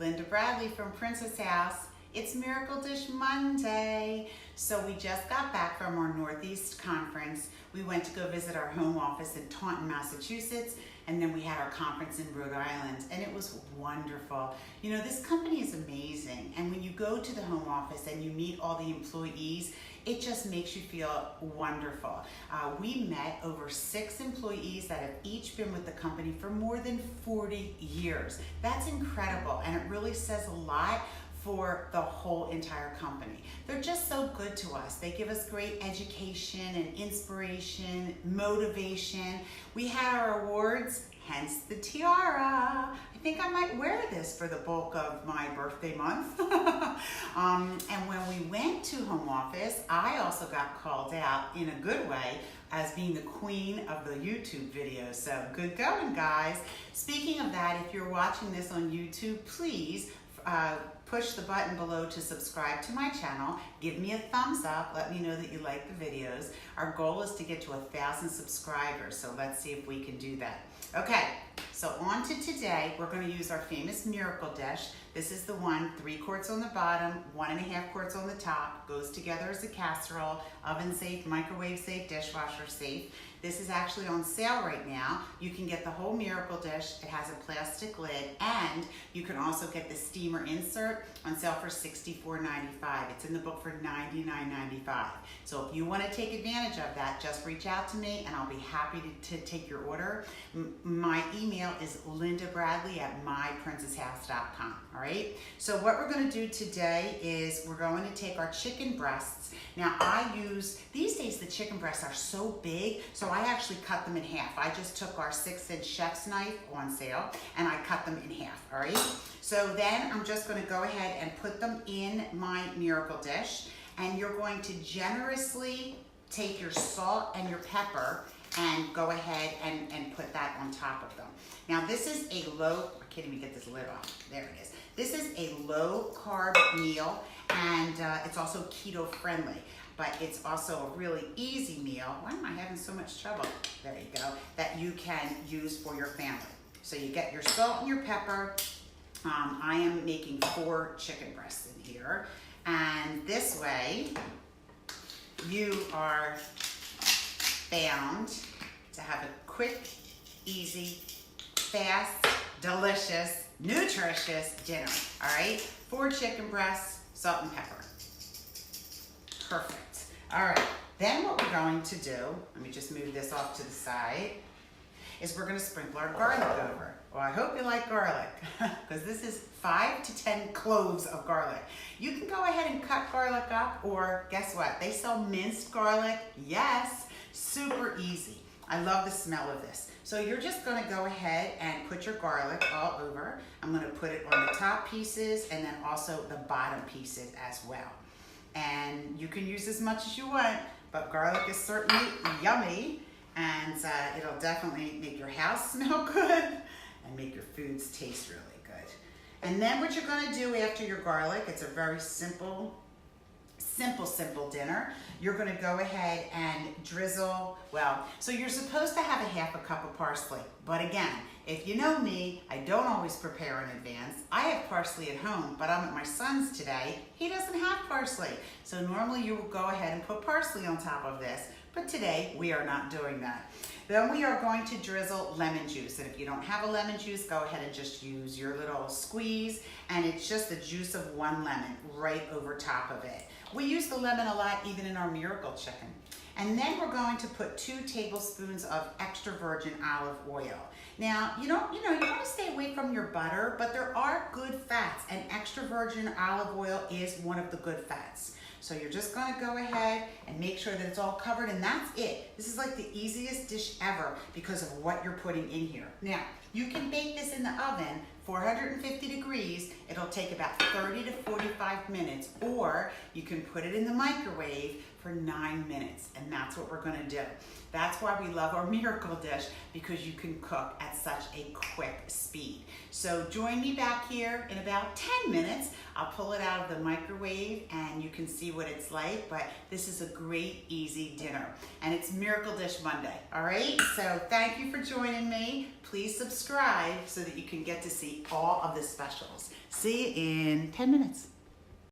Linda Bradley from Princess House. It's Miracle Dish Monday. So we just got back from our Northeast conference. We went to go visit our home office in Taunton, Massachusetts, and then we had our conference in Rhode Island, and it was wonderful. You know, this company is amazing, and when you go to the home office and you meet all the employees, it just makes you feel wonderful. We met over 6 employees that have each been with the company for more than 40 years. That's incredible, and it really says a lot for the whole entire company. They're just so good to us. They give us great education and inspiration, motivation. We had our awards, hence the tiara. I think I might wear this for the bulk of my birthday month. And when we went to home office, I also got called out in a good way as being the queen of the YouTube video. So good going, guys. Speaking of that, if you're watching this on YouTube, please push the button below to subscribe to my channel. Give me a thumbs up. Let me know that you like the videos. Our goal is to get to 1,000 subscribers, so let's see if we can do that. Okay, so on to today. We're going to use our famous Miracle Dish. This is the one, 3 quarts on the bottom, 1.5 quarts on the top. Goes together as a casserole, oven safe, microwave safe, dishwasher safe. This is actually on sale right now. You can get the whole Miracle Dish. It has a plastic lid, and you can also get the steamer insert on sale for $64.95. It's in the book for $99.95. So if you want to take advantage of that, just reach out to me and I'll be happy to take your order. My email is lindabradley@myprincesshouse.com. All right. So what we're going to do today is we're going to take our chicken breasts. Now these days the chicken breasts are so big, so I actually cut them in half. I just took our 6-inch chef's knife on sale and I cut them in half. All right. So then I'm just going to go ahead and put them in my Miracle Dish, and you're going to generously take your salt and your pepper and go ahead and put that on top of them. Now this is a low, I can't even get this lid off. There it is. This is a low carb meal, and it's also keto friendly, but it's also a really easy meal. Why am I having so much trouble? There you go. That you can use for your family. So you get your salt and your pepper. I am making 4 chicken breasts in here, and this way you are bound to have a quick, easy, fast, delicious, nutritious dinner. All right, 4 chicken breasts, salt and pepper. Perfect. All right, then what we're going to do, let me just move this off to the side, is we're going to sprinkle our garlic over. Well, I hope you like garlic, because this is 5 to 10 cloves of garlic. You can go ahead and cut garlic up, or guess what? They sell minced garlic. Yes, super easy. I love the smell of this. So you're just going to go ahead and put your garlic all over. I'm going to put it on the top pieces and then also the bottom pieces as well. And you can use as much as you want, but garlic is certainly yummy, and it'll definitely make your house smell good and make your foods taste really good. And then what you're going to do after your garlic, it's a very simple dinner. You're going to go ahead and drizzle, so you're supposed to have a 1/2 cup of parsley. But again, if you know me, I don't always prepare in advance. I have parsley at home, but I'm at my son's today. He doesn't have parsley. So normally you will go ahead and put parsley on top of this, but today we are not doing that. Then we are going to drizzle lemon juice. And if you don't have a lemon juice, go ahead and just use your little squeeze. And it's just the juice of 1 lemon right over top of it. We use the lemon a lot even in our Miracle Chicken. And then we're going to put 2 tablespoons of extra virgin olive oil. Now, you want to stay away from your butter, but there are good fats, and extra virgin olive oil is one of the good fats. So you're just going to go ahead and make sure that it's all covered, and that's it. This is like the easiest dish ever because of what you're putting in here. Now, you can bake this in the oven, 450 degrees. It'll take about 30 to 45 minutes, or you can put it in the microwave for 9 minutes, and that's what we're going to do. That's why we love our Miracle Dish, because you can cook at such a quick speed. So join me back here in about 10 minutes. I'll pull it out of the microwave and you can see what it's like, but this is a great, easy dinner. And it's Miracle Dish Monday, all right? So thank you for joining me. Please subscribe so that you can get to see all of the specials. See you in 10 minutes.